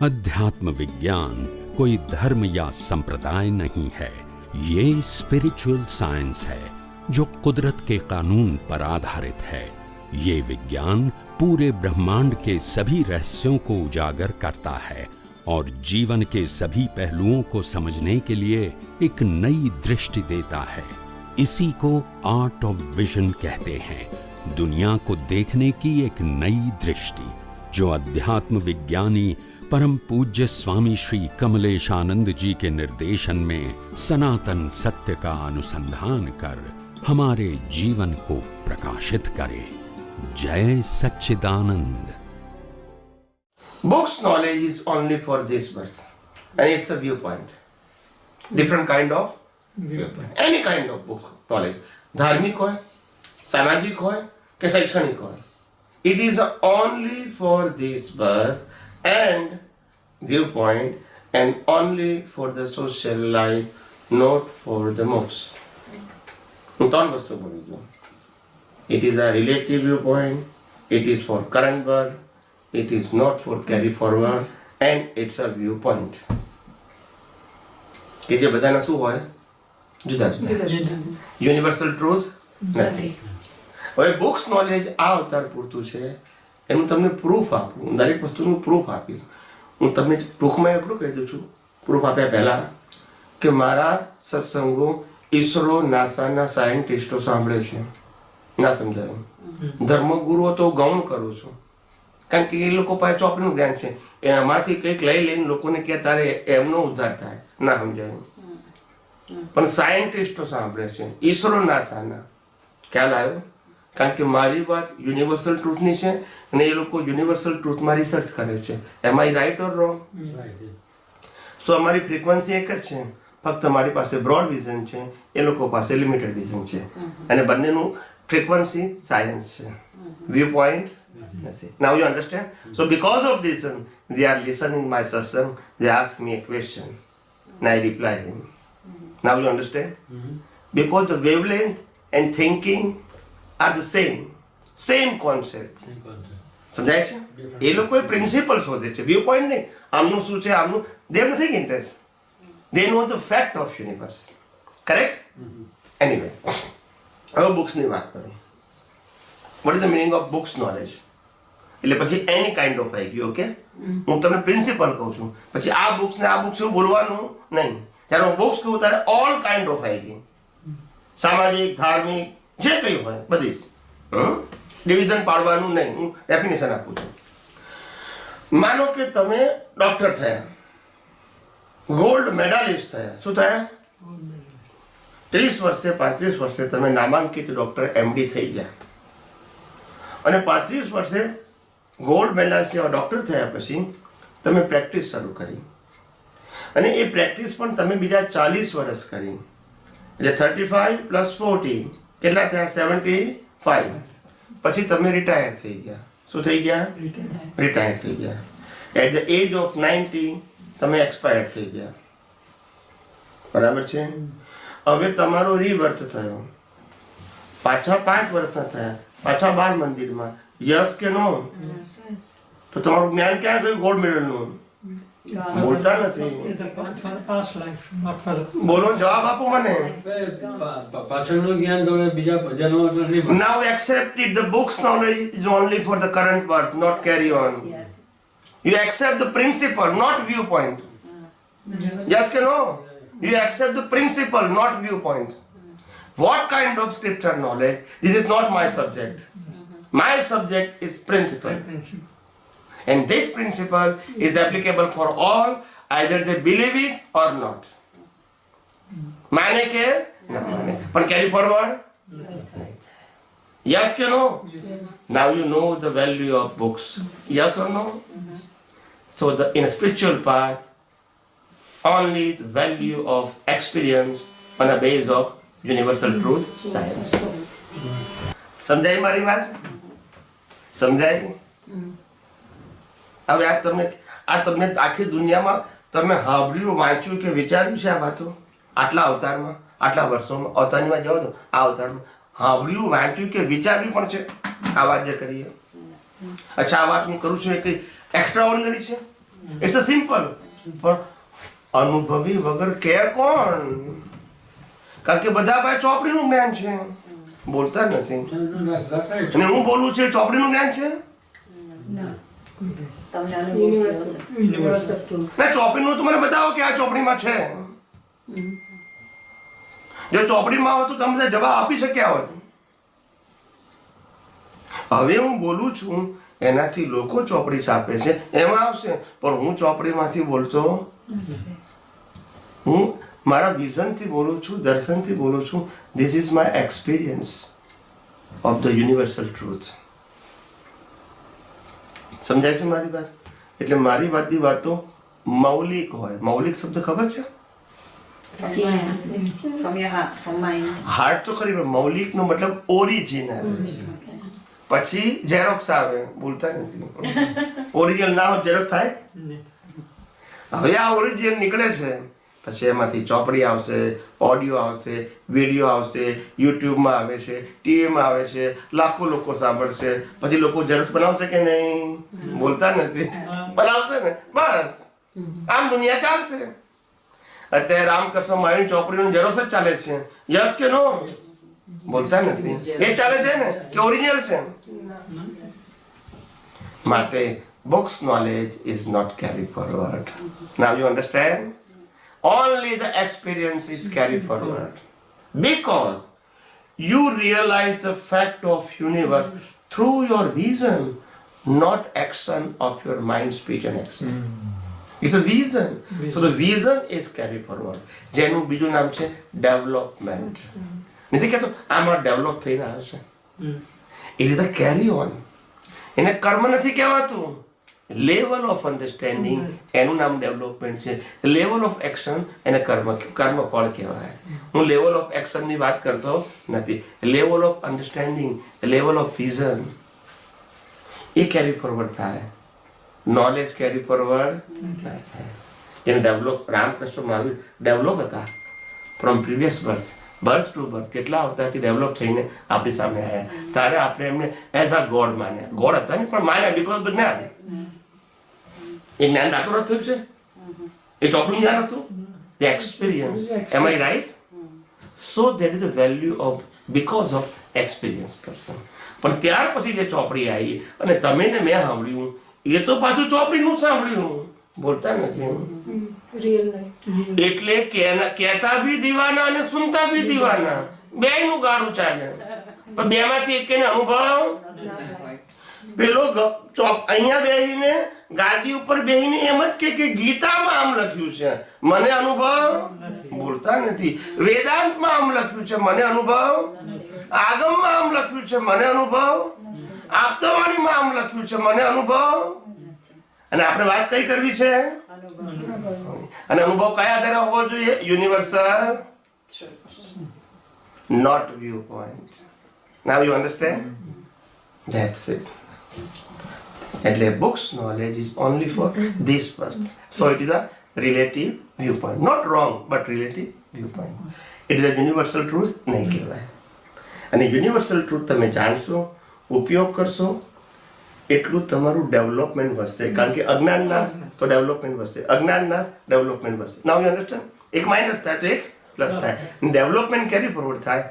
अध्यात्म विज्ञान कोई धर्म या संप्रदाय नहीं है, ये स्पिरिचुअल साइंस है जो कुदरत के कानून पर आधारित है। ये विज्ञान पूरे ब्रह्मांड के सभी रहस्यों को उजागर करता है और जीवन के सभी पहलुओं को समझने के लिए एक नई दृष्टि देता है। इसी को आर्ट ऑफ विजन कहते हैं, दुनिया को देखने की एक नई दृष्टि, जो अध्यात्म विज्ञानी परम पूज्य स्वामी श्री कमलेशानंद जी के निर्देशन में सनातन सत्य का अनुसंधान कर हमारे जीवन को प्रकाशित करे। जय सच्चिदानंद। Books knowledge is only for this birth, and it's a viewpoint. Different kind of viewpoint. Any kind of book knowledge, धार्मिक हो, सामाजिक हो, के शैक्षणिक हो, it is only for this birth and viewpoint, and only for the social life, not for the moksha. હું ત્રણ વસ્તુ બોલી દઉં. It is a relative viewpoint, it is for current birth, it is not for carry forward, and it's a viewpoint. કે જે બધાના શું હોય? જુદા જુદા. યુનિવર્સલ ટ્રુથ નથી. હવે બુક્સ નોલેજ આ અવતાર પૂરતું છે, એનું તમને પ્રૂફ આપું, દરેક વસ્તુનું પ્રૂફ આપીશ. હું તમને ટૂંકમાં એટલું કહી દઉં છું, પ્રૂફ આપ્યા પહેલા, કે મારા સત્સંગો ઈસરો નાસાના સાયન્ટિસ્ટો સાંભળે છે. ના સમજાયું? ધર્મગુરુઓ તો ગૌણ કરું છું, કારણ કે એ લોકો પાસે ચોપડીનું જ્ઞાન છે, એનામાંથી કંઈક લઈ લઈને લોકોને કે તારે એમનો ઉદ્ધાર થાય. ના સમજાયું? પણ સાયન્ટિસ્ટો સાંભળે છે, ઈસરો નાસાના. ખ્યાલ આવ્યો? કારણ કે મારી વાત યુનિવર્સલ ટ્રુથની છે અને એ લોકો યુનિવર્સલ ટ્રુથમાં રિસર્ચ કરે છે. એમ આઈ રાઈટ ઓર રોંગ? સો અમારી ફ્રીક્વન્સી એક જ છે, ફક્ત મારી પાસે બ્રોડ વિઝન છે, એ લોકો પાસે લિમિટેડ વિઝન છે, અને બંનેનું ફ્રીક્વન્સી સાયન્સ છે, વ્યૂ પોઈન્ટ નથી. Now you understand? So because of this they are listening my satsang, they ask me a question and I reply him. Now you understand? Because the wavelength and thinking are the same concept. સમજાય છે? એ લોકો principal શોધે છે, view point નહીં. આમનું શું છે, આમનું they have nothing interest. They know the fact of universe. Correct? Anyway, હવે બુક્સની વાત કરું. What is the meaning of books knowledge? એટલે પછી એની કાઇન્ડ ઓફ આવી ગયું. ઓકે, હું તમને પ્રિન્સિપલ કહું છું, પછી આ બુક્સ ને આ બુક્સ એવું બોલવાનું નહીં. જ્યારે હું બુક્સ કહું ત્યારે ઓલ કાઇન્ડ ઓફ આવી ગઈ, સામાજિક, ધાર્મિક, જે કંઈ હોય બધી. ડિવિઝન પાડવાનું નહીં, હું ડેફિનેશન આપું છું. માનો કે તમે ડોક્ટર થયા, ગોલ્ડ મેડાલિસ્ટ થયા. શું થયા? 30 વર્ષે 35 વર્ષે તમે નામાંકિત ડોક્ટર એમડી થઈ ગયા, અને 35 વર્ષે ગોલ્ડ મેડાલિસ્ટ એવા ડોક્ટર થયા પછી તમે પ્રેક્ટિસ શરૂ કરી, અને એ પ્રેક્ટિસ પણ તમે બીજા 40 વર્ષ કરી. એટલે 35 + 40 કેટલા થયા? 75. પછી તમે રિટાયર થઈ ગયા. શું થઈ ગયા? રિટાયર થઈ ગયા. એટ ધ એજ ઓફ 90 તમે એક્સપાયર થઈ ગયા. બરાબર છે? હવે તમારો રીબર્થ થયો, પાછા 5 વર્ષના થયા, પાછા 12 મંદિરમાં. યસ કે નો? તો તમારું જ્ઞાન ક્યાં ગયું ગોલ્ડ મેડલનું? બોલતા નથી. બોલો, જવાબ આપો મને. પાછળનું જ્ઞાન તમે બીજા ભજનો નહીં. Now accept it, the book's knowledge is only for the current birth, not carry on. You accept the principle, not viewpoint. Yes ke no? You accept the principle, not viewpoint. What kind of scripture knowledge? This is not my subject. My subject is principle. And this principle is applicable for all, either they believe it or not. माने के ना माने, but carry forward. Yes ke no? Now you know the value of books. Yes or no? So in a spiritual path, only the value of experience on a base of universal truth, science. સમજાય મારી વાત? સમજાય? હવે આ તમને આખી દુનિયામાં તમે સાંભળ્યું, વાંચ્યું કે વિચાર્યું છે આ વાતો? આટલા અવતારમાં, આટલા વર્ષોમાં, અવતારમાં જાઓ તો આ અવતારમાં સાંભળ્યું, વાંચ્યું કે વિચાર્યું પણ છે આ વાત જે કરીએ? અચ્છા, આ વાત હું કરું છું એ કંઈ એક્સ્ટ્રા ઓર્ડિનરી છે? It's a simple. પણ અનુભવી વગર કે કોણ? કારણ કે બધા પાસે ચોપડીનું જ્ઞાન છે, બોલતા નથી. અને હું બોલું છું ચોપડીનું જ્ઞાન છે ના, ચોપડીનું તો મને બતાવો કે આ ચોપડીમાં છે. જો ચોપડીમાં હોત તો તમે બધા જવાબ આપી શક્યા હોત. હવે હું બોલું છું એનાથી લોકો ચોપડી છાપે છે એમાં આવશે, પણ હું ચોપડીમાંથી બોલતો, હું મારા વિઝનથી બોલું છું, દર્શનથી બોલું છું. This is my experience of the universal truth. સમજાય છે મારી વાત? એટલે મારી બધી વાતો મૌલિક હોય. મૌલિક શબ્દ ખબર છે? હાર્ટ તો ખરી, પણ મૌલિક નો મતલબ ઓરિજિનલ. પછી ઝેરોક્સ આવે, બોલતા નથી. ઓરિજિનલ ના હોય ઝેરોક્સ થાય? હવે આ ઓરિજિનલ નીકળે છે, પછી એમાંથી ચોપડી આવશે, ઓડિયો આવશે, વિડીયો આવશે, યુટ્યુબમાં આવે છે, ટીવીમાં આવે છે, લાખો લોકો સાંભળશે. પછી લોકો ઝેરોક્સ બનાવશે કે નહીં? બોલતા નથી. બનાવશે ને, બસ આમ દુનિયા ચાલશે. અત્યારે રામકૃષ્ણ મારી ચોપડીનું ઝેરોક્સ જ ચાલે છે. યસ કે નો? બોલતા નથી. એ ચાલે છે ને કે ઓરિજિનલ છે? માટે books knowledge is not carried forward. Now you understand? Only the experience is carried forward. Because you realize the fact of universe through your vision, not action of your mind, speech and action. It's a vision. So the vision is carried forward. જેનું બીજું નામ છે development. નથી કહેતો આમાં develop થઈને આવશે. It is a carry on. એને કર્મ નથી કહેવાતું. લેવલ ઓફ અન્ડરસ્ટેન્ડિંગ એનું નામ ડેવલપમેન્ટ છે. લેવલ ઓફ એક્શન એને કર્મફળ કહેવાય. હું લેવલ ઓફ એક્શનની વાત કરતો નથી. Level of understanding, level of vision એ કેરી ફોરવર્ડ થાય. નોલેજ કેરી ફોરવર્ડ ના થાય. જેને ડેવલપ રામકૃષ્ણ મહાવીર ડેવલપ હતા from previous birth to birth. કેટલા અવતારથી ડેવલપ થઈને આપણી સામે આવ્યા. ત્યારે આપણે એમને એઝ અ ગોડ માન્યા. ગોડ હતા નહીં પણ માન્યા બીકોઝ ઓફ ધ જ્ઞાન. એ જ્ઞાન દાતો થયું છે, એ ચોપડું જ્ઞાન હતું, the experience. Am I right? So that is the value of because of experience person. પણ ત્યાર પછી જે ચોપડી આવી અને તમે ને મેં સાંભળ્યું એ તો પાછું ચોપડીનું સાંભળ્યું. બોલતા નથી. એટલે કહેતા બી દીવાના અને સુનતા બી દીવાના, બેયનું ગાડું ચાલે. પણ બેમાંથી એકેને અનુભવ. પેલો અહીંયા બેહીને ગાદી ઉપર બેહીને એમ જ કે ગીતામાં આમ લખ્યું છે, મને અનુભવ. બોલતા નથી. વેદાંતમાં આમ લખ્યું છે, મને અનુભવ. આગમમાં આમ લખ્યું છે, મને અનુભવ. આપતાવાણીમાં આમ લખ્યું છે, મને અનુભવ. અને આપણે વાત કઈ કરવી છે? અને અનુભવ કયા આધારે હોવો જોઈએ? Universal, not view point. Now you understand? That's it. એટલે books knowledge is only for this person. So it is a relative viewpoint. Not wrong, but relative viewpoint. It is a universal truth નહીં કહેવાય. અને universal truth તમે જાણશો, ઉપયોગ કરશો, એટલું તમારું ડેવલપમેન્ટ વધશે. કારણ કે અજ્ઞાન નાશ તો ડેવલપમેન્ટ વધશે, અજ્ઞાન નાશ ડેવલપમેન્ટ વધશે. નાઉ યુ અન્ડરસ્ટેન્ડ? એક માઇનસ થાય તો એક પ્લસ થાય. ડેવલપમેન્ટ કેરી ફોરવર્ડ થાય.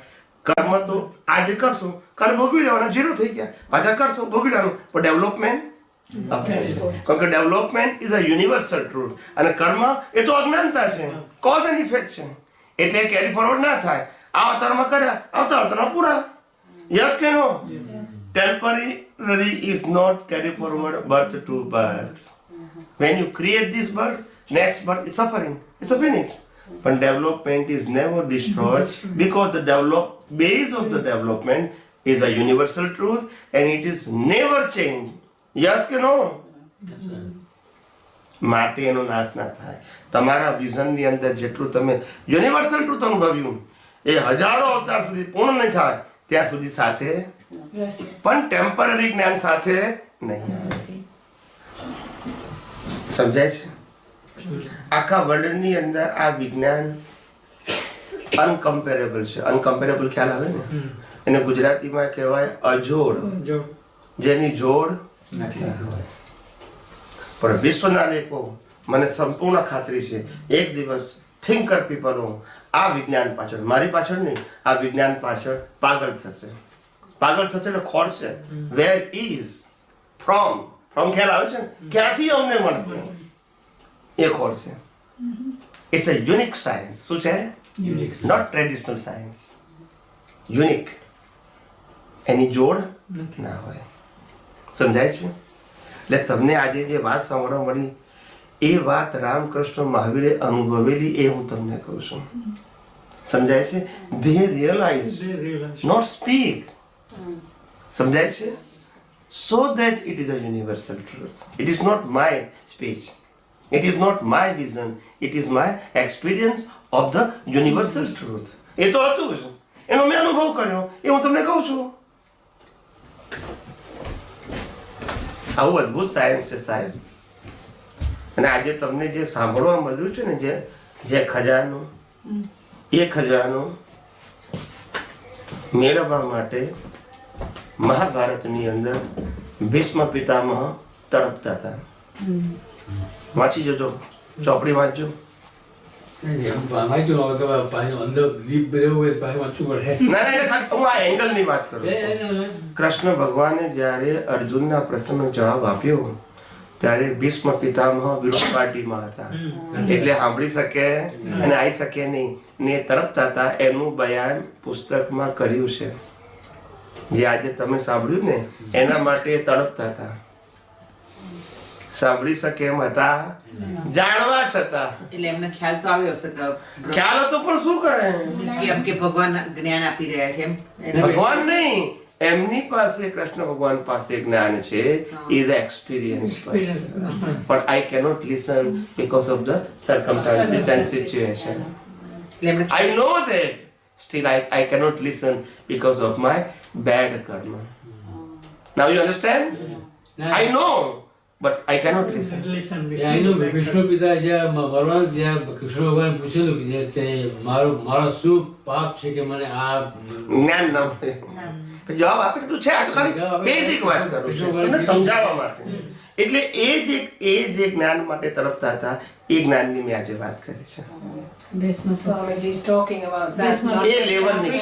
કર્મ તો આજે કરશો, કાલે ભોગવી લેવાના, ઝીરો થઈ ગયા. પાછા કરશો, ભોગવી લેવાનું, પણ ડેવલપમેન્ટ. કારણ કે development is a universal truth. અને કર્મ એ તો અજ્ઞાનતા છે, કોઝ એન્ડ ઇફેક્ટ છે. એટલે કેરી ફોરવર્ડ ના થાય. આ અવતારમાં કર્યા, આવતા અવતારમાં પૂરા. યસ કે નો? Temporary is not carry forward birth to birth. When you create this birth, next birth is suffering. It's a finish. But development is never destroyed because the base of the development is a universal truth and it is never changed. Yes કે no? માટે એનો નાશ ના થાય. તમારા વિઝનની અંદર જેટલું તમે યુનિવર્સલ ટ્રુથ અનુભવ્યું એ હજારો અવતાર સુધી પૂર્ણ નહીં થાય ત્યાં સુધી સાથે, પણ ટેમ્પરરી જ્ઞાન સાથે નહીં આવે. સમજાય છે? આખા વર્લ્ડની અંદર આ વિજ્ઞાન અનકમ્પેરેબલ છે. અનકમ્પેરેબલ ખ્યાલ આવે ને? એને ગુજરાતીમાં કહેવાય અજોડ, જેની જોડ નથી. પણ વિશ્વના લેખો મને સંપૂર્ણ ખાતરી છે એક દિવસ થિંકર પીપલો આ વિજ્ઞાન પાછળ, મારી પાછળ નહીં, આ વિજ્ઞાન પાછળ પાગલ થશે એટલે ખોડશે. વેર ઇઝ ફ્રોમ ખ્યાલ આવે છે ને, ક્યાંથી અમને મળશે એ ખોડશે. It's a unique science. શું છે? Not traditional science. યુનિક. એની જોડ ના હોય. સમજાય છે? એટલે તમને આજે જે વાત સાંભળવા મળી એ વાત રામકૃષ્ણ મહાવીરે અનુભવેલી એ હું તમને કહું છું. સમજાય છે? They realise, not speak. સમજાય છે? So that it is a universal truth. It is not my speech. It is not my vision. It is my experience of the universal truth. એ તો હતું જ, એનો મેં અનુભવ કર્યો એ હું તમને કહું છું. આવું અદ્ભુત સાયન્સ છે સાહેબ. અને આજે તમને જે સાંભળવા મળ્યું છે ને, જે ખજાનો, એ ખજાનો મેળવવા માટે મહાભારતની અંદર ભીષ્મ પિતામહ તડપતા હતા. વાંચી જજો, ચોપડી વાંચજો. હું આ એંગલની વાત કરું છું. કૃષ્ણ ભગવાને જ્યારે અર્જુનના પ્રશ્નનો જવાબ આપ્યો ત્યારે ભીષ્મ પિતામહ વિરોધ પાર્ટીમાં હતા, એટલે સાંભળી શકે અને આવી શકે નહીં ને તડપતા હતા. એનું બયાન પુસ્તકમાં કર્યું છે. જે આજે તમે સાંભળ્યું ને એના માટે તડપતા હતા. સાંભળી શકે એમ હતા, જાણવા છતાં. એટલે એમને ખ્યાલ તો આવ્યો હશે કે ખ્યાલ હતો પણ શું કરે કે ભગવાન જ્ઞાન આપી રહ્યા છે એમ. ભગવાન નહીં, એમની પાસે કૃષ્ણ ભગવાન પાસે જ્ઞાન છે. Is experience, but I cannot listen because of the circumstances and situation. I know that, still I cannot listen because of my bad karma. Now you understand? I know, but I cannot listen. Vishnu પિતા જ્યાં ભગવાન, જ્યાં કૃષ્ણ ભગવાન પૂછેલું કે જે તે મારો શું પાપ છે કે મને આ જ્ઞાન ન મળે. જવાબ આપેલું છે. આ તો ખાલી બેઝિક વાત કરું છું તમને સમજાવવા માટે. એટલે એ જે જ્ઞાન માટે તરફતા હતા એ જ્ઞાનની મેં આજે વાત કરી છે. Swamiji is talking about that. એ લેવલની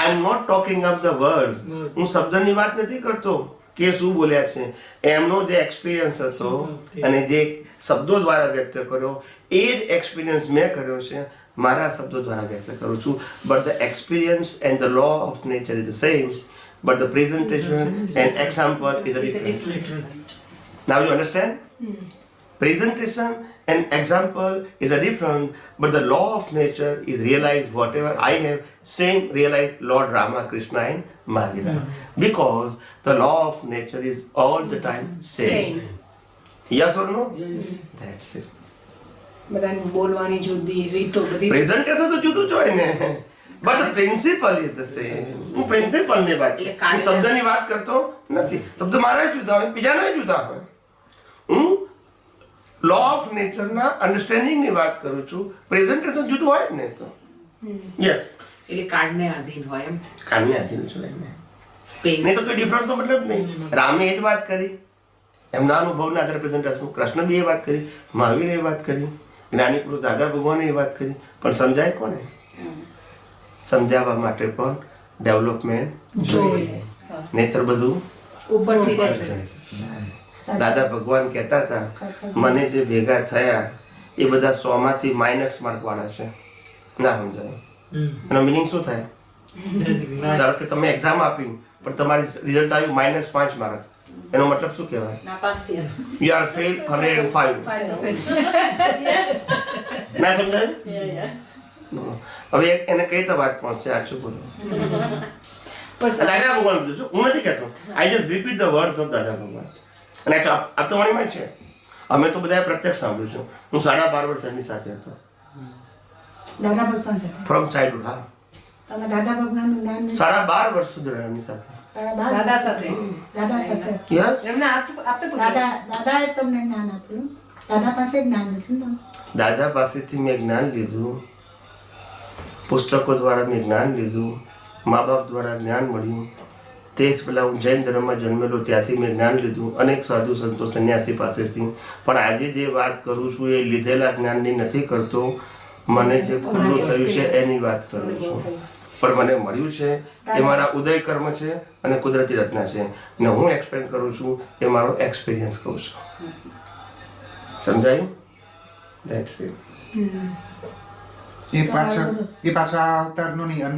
I am not talking of the words. હું શબ્દની વાત નથી કરતો કે શું બોલ્યા છે. એમનો જે એક્સપિરિયન્સ હતો અને જે શબ્દો દ્વારા વ્યક્ત કર્યો એ જ એક્સપિરિયન્સ મેં કર્યો છે, મારા શબ્દો દ્વારા વ્યક્ત કરું છું. But the experience and the law of nature is the same, but the presentation and example is a different. Now you understand? Presentation and example is a different, but the law of nature is realized whatever I have, same realized Lord Rama, Krishna and Mahavira. Because the law of nature is all the time same. Yes or no? That's it. બધાની બોલવાની જુદી રીતો બધી. Presentation તો જુદું જ હોય ને, but the principle is the same. હું પ્રિન્સિપલ ની વાત, હું શબ્દની વાત કરતો નથી. શબ્દ મારા જુદા હોય, બીજાના જુદા હોય. હું લો ઓફ નેચરના અન્ડરસ્ટેન્ડિંગની વાત કરું છું. પ્રેઝન્ટેશન જુદું હોય ને તો યસ, એટલે કાળને આધીન હોય એમ. કાળને આધીન છે એને સ્પેસ નહીં તો કોઈ ડિફરન્સ તો મતલબ નહીં. રામે એ જ વાત કરી, એમના અનુભવના આધારે પ્રેઝન્ટેશન. કૃષ્ણ બી એ વાત કરી, મહાવીરે એ વાત કરી, જ્ઞાની પુરુષ દાદા ભગવાને એ વાત કરી. પણ સમજાય કોને? સમજાવવા માટે પણ ડેવલપમેન્ટ જોઈએ, નહીતર બધું ઉપરથી ઉપર છે. દાદા ભગવાન કહેતા હતા મને જે ભેગા થયા એ બધા 100 માંથી માઇનસ માર્ક વાળા છે. ના સમજાય એનો મિનિંગ શું થાય? ધારો કે તમે એક્ઝામ આપી પણ તમારી રિઝલ્ટ આવ્યું -5 માર્ક, એનો મતલબ શું કહેવાય? You are fail 105. ના સમજાય? હવે એને કઈ તો વાત પહોંચશે? આછું બોલો. દાદા ભગવાન કીધું છું, હું નથી કહેતો. I just repeat the words of દાદા ભગવાન. અને આ તો વાણીમાં છે. અમે તો બધાએ પ્રત્યક્ષ સાંભળ્યું છું. હું 12.5 વર્ષ એમની સાથે હતો. દાદા ભગવાન સાથે ફ્રોમ ચાઇલ્ડહુડ. હા, તમે દાદા ભગવાનનું જ્ઞાન 12.5 વર્ષ સુધી રહ્યા એમની સાથે. દાદા સાથે. દાદા સાથે યસ, એમને આપતે દાદાએ તમને જ્ઞાન આપ્યું. દાદા પાસે જ્ઞાન હતું ને? દાદા પાસેથી મેં જ્ઞાન લીધું, પુસ્તકો દ્વારા મેં જ્ઞાન લીધું, મા બાપ દ્વારા જ્ઞાન મળ્યું, તે જ પહેલાં હું જૈન ધર્મમાં જન્મેલો ત્યાંથી મેં જ્ઞાન લીધું અનેક સાધુ સંતો સંન્યાસી પાસેથી, પણ આજે જે વાત કરું છું એ લીધેલા જ્ઞાનની નથી કરતો, મને જે ખુલ્લું થયું છે એની વાત કરું છું. પણ મને મળ્યું છે એ મારા ઉદય કર્મ છે અને કુદરતી રચના છે, ને હું એક્સપ્લેન કરું છું એ મારો એક્સપિરિયન્સ કહું છું. સમજાયું? That's it. એ પાછો આ અવતારનો નહીં,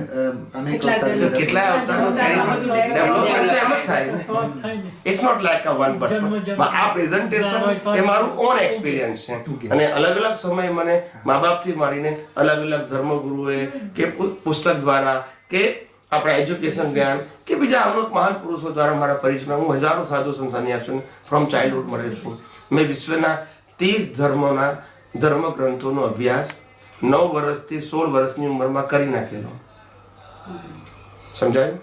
અનેક અવતાર કેટલાય અવતારનો ડેવલપમેન્ટ એમ જ થાય. It's not like a one but આ પ્રેઝન્ટેશન એ મારું ઓન એક્સપિરિયન્સ છે. અને અલગ અલગ સમયે મને મા બાપથી માંડીને અલગ અલગ ધર્મગુરુએ કે પુસ્તક દ્વારા કે આપણા એજ્યુકેશન જ્ઞાન કે બીજા અમુક મહાન પુરુષો દ્વારા મારા પરિચયમાં હું હજારો સાધુ સંન્યાસીઓને ફ્રોમ ચાઇલ્ડહુડ મળે છું. મેં વિશ્વના 30 ધર્મોના ધર્મ ગ્રંથોનો અભ્યાસ 9 વર્ષથી 16 વર્ષની ઉંમરમાં કરી નાખેલો. સમજાયું?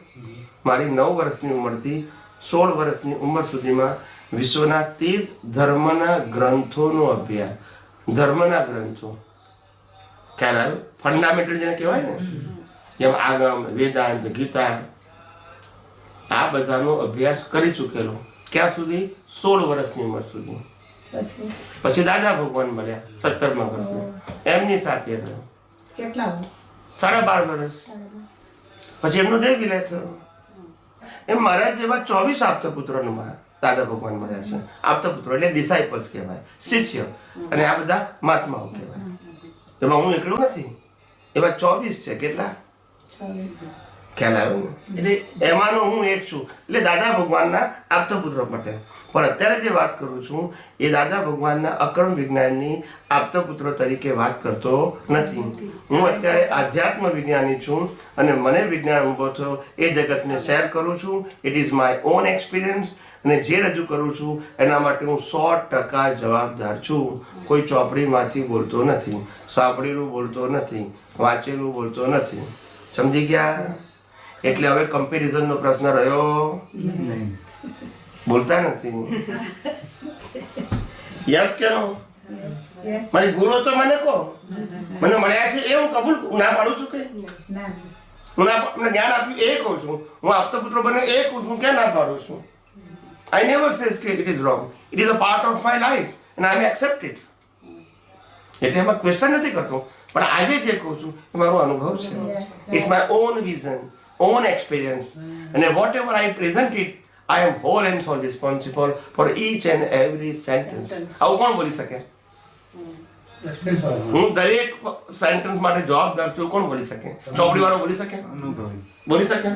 મારી 9 વર્ષની ઉંમરથી 16 વર્ષની ઉંમર સુધીમાં વિશ્વના 30 ધર્મના ગ્રંથોનો અભ્યાસ. ધર્મના ગ્રંથો ખ્યાલ આવ્યો? ફંડામેન્ટલ જેને કહેવાય ને, જેમ આગમ, વેદાંત, ગીતા, આ બધાનો અભ્યાસ કરી ચૂકેલો. ક્યાં સુધી? 16 વર્ષની ઉંમર સુધી. પછી દાદા ભગવાન મળ્યા 17મા વર્ષે, એમની સાથે રહ્યો. કેટલા 12.5 વર્ષ. પછી એમનો દેહ વિલય થયો. એમ મારા જેવા 24 આપતપુત્રોનો દાદા ભગવાન મળ્યા છે. આપતપુત્રો એટલે ડિસાઇપલ્સ કહેવાય, શિષ્ય, અને આ બધા મહાત્માઓ કહેવાય. એમાં હું એકલું નથી, એવા 24 છે. કેટલા? ખ્યાલ આવ્યો ને? એમાંનો હું એક છું. એટલે દાદા ભગવાનના આપતપુત્રો પટેલ. પણ અત્યારે જે વાત કરું છું એ દાદા ભગવાનના અક્રમ વિજ્ઞાનની આપતપુત્રો તરીકે વાત કરતો નથી. હું અત્યારે આધ્યાત્મ વિજ્ઞાની છું અને મને વિજ્ઞાન અનુભવ થયો એ જગતને શેર કરું છું. It is my own experience. અને જે રજૂ કરું છું એના માટે હું 100% જવાબદાર છું. કોઈ ચોપડીમાંથી બોલતો નથી, સાંભળેલું બોલતો નથી, વાંચેલું બોલતો નથી. સમજી ગયા? એટલે હવે કમ્પેરિઝનનો પ્રશ્ન રહ્યો નહીં. બોલતા નથી. યસ કે નો? મારી ભૂલો તો મને કહો. મને મળ્યા છે એ હું કબૂલ ના પાડું છું કે હું મને જ્ઞાન આપ્યું એ કહું છું. હું આપતપુત્રો બને એ કહું છું. ક્યાં ના પાડું છું? I never says કે it is wrong. It is a part of my life and I accept it. એટલે એમાં ક્વેશ્ચન નથી કરતો, પણ આજે જે કહું છું એ મારો અનુભવ છે. It's my own vision, own experience, and whatever I present it, I am whole and sole responsible for each and every sentence. આવું કોણ બોલી શકે? હું દરેક સેન્ટેન્સ માટે જવાબદાર છું. કોણ બોલી શકે? ચોપડી વાળો બોલી શકે? બોલી શકે?